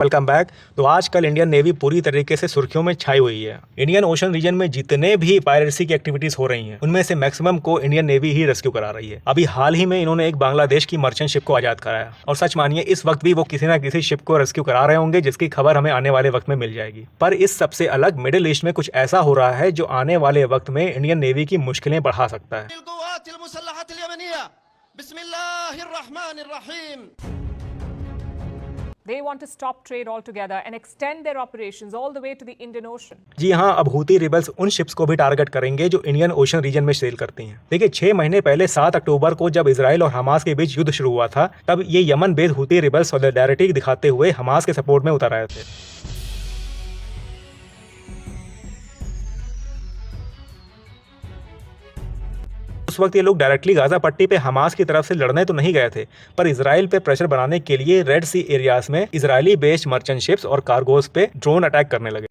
Welcome back. तो आजकल Indian navy पूरी तरीके से सुर्खियों में छाई हुई है। इंडियन ओशन रीजन में जितने भी पायरेसी की एक्टिविटीज हो रही हैं उनमें से मैक्सिमम को इंडियन नेवी ही रेस्क्यू करा रही है। अभी हाल ही में इन्होंने एक बांग्लादेश की मर्चेंट शिप को आजाद कराया और सच मानिए इस वक्त भी वो किसी न किसी शिप को रेस्क्यू करा रहे होंगे, जिसकी खबर हमें आने वाले वक्त में मिल जाएगी। पर इस सबसे अलग मिडिल ईस्ट में कुछ ऐसा हो रहा है जो आने वाले वक्त में इंडियन नेवी की मुश्किलें बढ़ा सकता है। They want to stop trade altogether and extend their operations all the way to the Indian Ocean. जी हाँ, अब हूती रिबल्स उन शिप्स को भी टारगेट करेंगे जो इंडियन ओशन रीजन में सेल करती हैं। देखिए 6 महीने पहले 7 अक्टूबर को जब इजराइल और हमास के बीच युद्ध शुरू हुआ था, तब ये Yemen based Houthi rebels solidarity दिखाते हुए हमास के सपोर्ट में उतर आए थे। उस वक्त ये लोग डायरेक्टली गाजा पट्टी पे हमास की तरफ से लड़ने तो नहीं गए थे, पर इजराइल पे प्रेशर बनाने के लिए रेड सी एरियाज में इजरायली बेस्ड मर्चेंट शिप्स और कार्गोस पे ड्रोन अटैक करने लगे।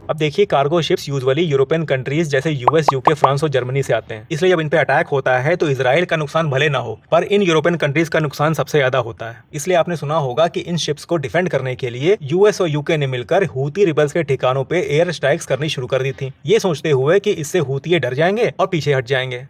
अब देखिए, cargo ships usually European countries जैसे यूएस, यूके, फ्रांस और जर्मनी से आते हैं, इसलिए जब इन पे अटैक होता है तो इजराइल का नुकसान भले ना हो, पर इन यूरोपियन कंट्रीज का नुकसान सबसे ज्यादा होता है। इसलिए आपने सुना होगा कि इन शिप्स को डिफेंड करने के लिए यूएस और यूके ने मिलकर हूती रिबल्स के ठिकानों पे एयर स्ट्राइक्स करनी शुरू कर दी थी, ये सोचते हुए कि इससे हूती डर जाएंगे और पीछे हट जाएंगे।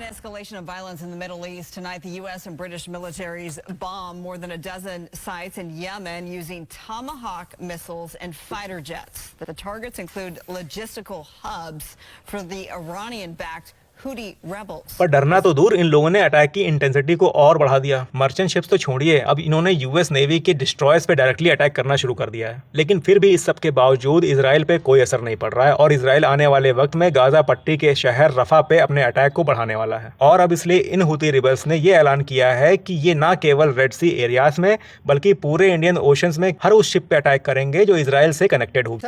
Escalation of violence in the Middle East. Tonight, the U.S. and British militaries bombed more than a dozen sites in Yemen using Tomahawk missiles and fighter jets. The targets include logistical hubs for the Iranian-backed Houthi rebels. पर डरना तो दूर, इन लोगों ने attack की intensity को और बढ़ा दिया। मर्चेंट शिप्स तो छोड़िए, अब इन्होंने यूएस नेवी के डिस्ट्रॉयर्स पे डायरेक्टली अटैक करना शुरू कर दिया है। लेकिन फिर भी इस सब के बावजूद इजराइल पे कोई असर नहीं पड़ रहा है और इजराइल आने वाले वक्त में गाजा पट्टी के शहर रफा पे अपने अटैक को बढ़ाने वाला है। और अब इसलिए इन हूती रिबल्स ने ये ऐलान किया है कि ये ना केवल रेड सी एरियाज में बल्कि पूरे इंडियन ओशंस में हर उस शिप पे अटैक करेंगे जो इजराइल से कनेक्टेड होगी।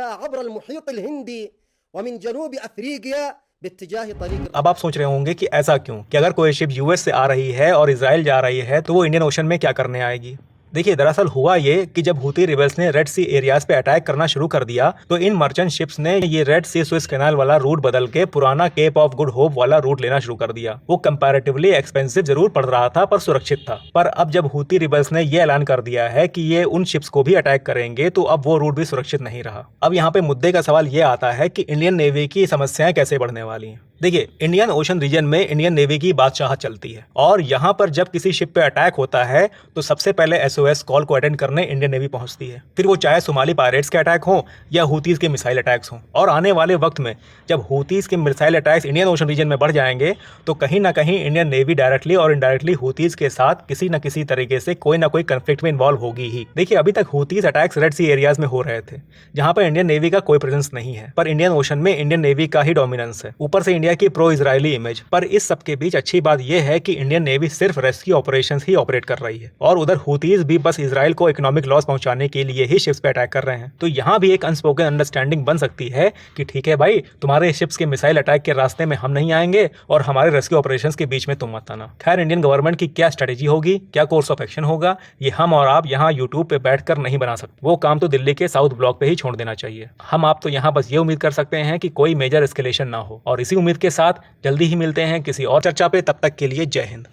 अब आप सोच रहे होंगे कि ऐसा क्यों, कि अगर कोई शिप यूएस से आ रही है और इजराइल जा रही है तो वो इंडियन ओशन में क्या करने आएगी। देखिए, दरअसल हुआ ये कि जब हूती रिबल्स ने रेड सी एरियाज पे अटैक करना शुरू कर दिया तो इन मर्चेंट शिप्स ने ये रेड सी स्विस कैनाल वाला रूट बदल के पुराना केप ऑफ गुड होप वाला रूट लेना शुरू कर दिया। वो कंपैरेटिवली एक्सपेंसिव जरूर पड़ रहा था पर सुरक्षित था। पर अब जब हूती रिबल्स ने ये ऐलान कर दिया है कि ये उन शिप्स को भी अटैक करेंगे तो अब वो रूट भी सुरक्षित नहीं रहा। अब यहाँ पे मुद्दे का सवाल ये आता है कि इंडियन नेवी की समस्याएं कैसे बढ़ने वाली हैं। देखिए, इंडियन ओशन रीजन में इंडियन नेवी की बादशाहत चलती है और यहाँ पर जब किसी शिप पे अटैक होता है तो सबसे पहले एसओएस कॉल को अटेंड करने इंडियन नेवी पहुंचती है, फिर वो चाहे सोमाली पायरेट्स के अटैक हो या हूतीज के मिसाइल अटैक्स हों। और आने वाले वक्त में जब हूतीज के missile attacks Indian ocean region में बढ़ जाएंगे तो कहीं ना कहीं इंडियन नेवी डायरेक्टली और इनडायरेक्टली हूतीज के साथ किसी न किसी तरीके से कोई ना कोई कंफ्लिक्ट में इन्वॉल्व होगी ही। देखिए, अभी तक हूतीज अटैक्स रेड सी एरियाज में हो रहे थे जहाँ पर इंडियन नेवी का कोई प्रेजेंस नहीं है, पर इंडियन ओशन में इंडियन नेवी का ही डोमिनेंस है, ऊपर से इंडिया की प्रो इजराइली इमेज। पर इस सब के बीच अच्छी बात यह है कि इंडियन नेवी सिर्फ रेस्क्यू ऑपरेशंस ही ऑपरेट कर रही है और उधर हूतीज भी बस इजराइल को इकोनॉमिक लॉस पहुंचाने के लिए ही शिप्स पे अटैक कर रहे हैं। तो यहाँ भी एक अनस्पोकन अंडरस्टैंडिंग बन सकती है कि ठीक है भाई, तुम्हारे शिप्स के मिसाइल अटैक के रास्ते में हम नहीं आएंगे और हमारे रेस्क्यू ऑपरेशंस के बीच में तुम मत आना। खैर, इंडियन गवर्नमेंट की क्या स्ट्रेटेजी होगी, क्या कोर्स ऑफ एक्शन होगा, ये हम और आप यहाँ यूट्यूब पे बैठकर नहीं बना सकते। वो काम तो दिल्ली के साउथ ब्लॉक पे ही छोड़ देना चाहिए। हम आप तो यहाँ बस ये उम्मीद कर सकते हैं कि कोई मेजर एस्केलेशन ना हो और इसी उम्मीद के साथ जल्दी ही मिलते हैं किसी और चर्चा पे। तब तक के लिए जय हिंद।